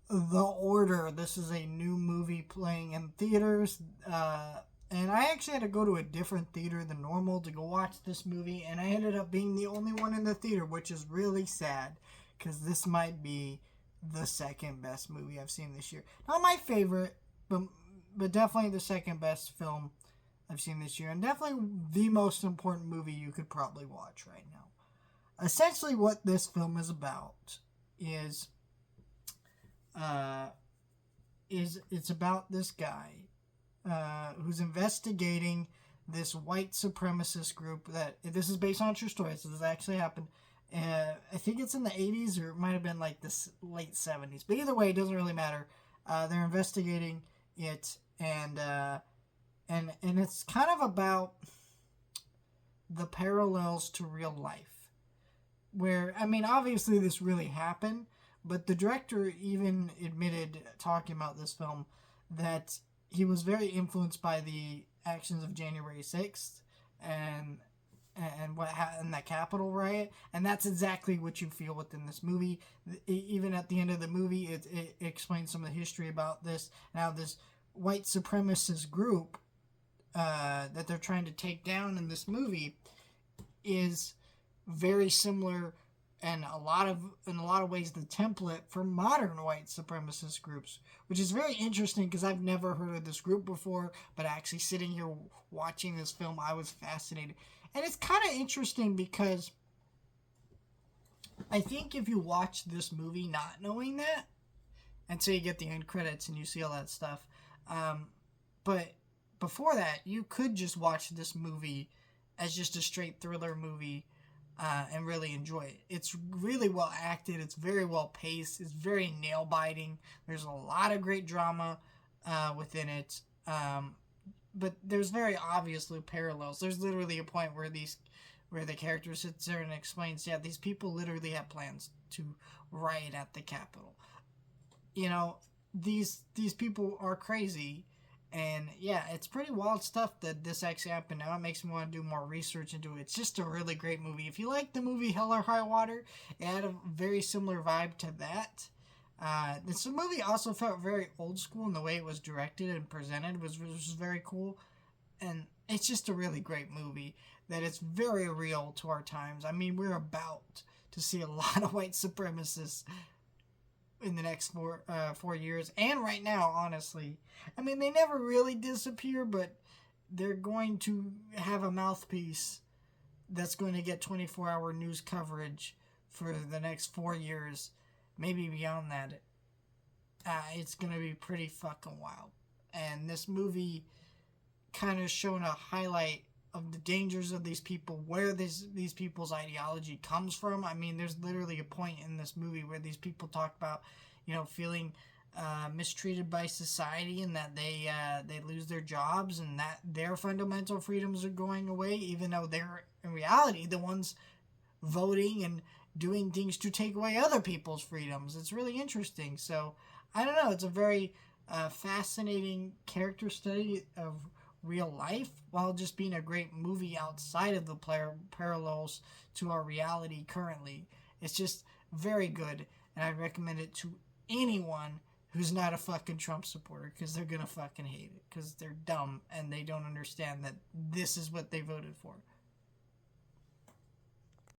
The Order. This is a new movie playing in theaters. And I actually had to go to a different theater than normal to go watch this movie, and I ended up being the only one in the theater, which is really sad because this might be the second best movie I've seen this year. Not my favorite, but definitely the second best film I've seen this year, and definitely the most important movie you could probably watch right now. Essentially, what this film is about is uh, it's about this guy who's investigating this white supremacist group. That this is based on a true story, so this actually happened. I think it's in the 80s, or it might have been like the late 70s. But either way, it doesn't really matter. They're investigating it, and it's kind of about the parallels to real life. Where, I mean, obviously this really happened, but the director even admitted, talking about this film, that he was very influenced by the actions of January 6th and what happened in that Capitol riot, and that's exactly what you feel within this movie. Even at the end of the movie, it explains some of the history about this. Now, this white supremacist group that they're trying to take down in this movie is very similar and in a lot of ways the template for modern white supremacist groups, which is very interesting because I've never heard of this group before, but actually sitting here watching this film, I was fascinated. And it's kind of interesting because I think if you watch this movie not knowing that until you get the end credits and you see all that stuff, um, but before that, you could just watch this movie as just a straight thriller movie and really enjoy it. It's really well acted. It's very well paced. It's very nail biting. There's a lot of great drama within it. But there's very obviously parallels. There's literally a point where the character sits there and explains, yeah, these people literally have plans to riot at the Capitol. You know, these people are crazy, and yeah, it's pretty wild stuff that this actually happened. Now it makes me want to do more research into it. It's just a really great movie. If you like the movie Hell or High Water, it had a very similar vibe to that. This movie also felt very old school in the way it was directed and presented, was very cool. And it's just a really great movie that it's very real to our times. I mean, we're about to see a lot of white supremacists in the next 4 years, and right now, honestly. I mean, they never really disappear, but they're going to have a mouthpiece that's going to get 24-hour news coverage for the next 4 years, maybe beyond that. It's going to be pretty fucking wild. And this movie kind of showing a highlight of the dangers of these people, where these people's ideology comes from. I mean, there's literally a point in this movie where these people talk about, feeling mistreated by society, and that they lose their jobs, and that their fundamental freedoms are going away, even though they're in reality the ones voting and doing things to take away other people's freedoms. It's really interesting. So I don't know. It's a very fascinating character study of real life, while just being a great movie outside of the parallels to our reality currently. It's just very good, and I recommend it to anyone who's not a fucking Trump supporter, because they're gonna fucking hate it because they're dumb and they don't understand that this is what they voted for.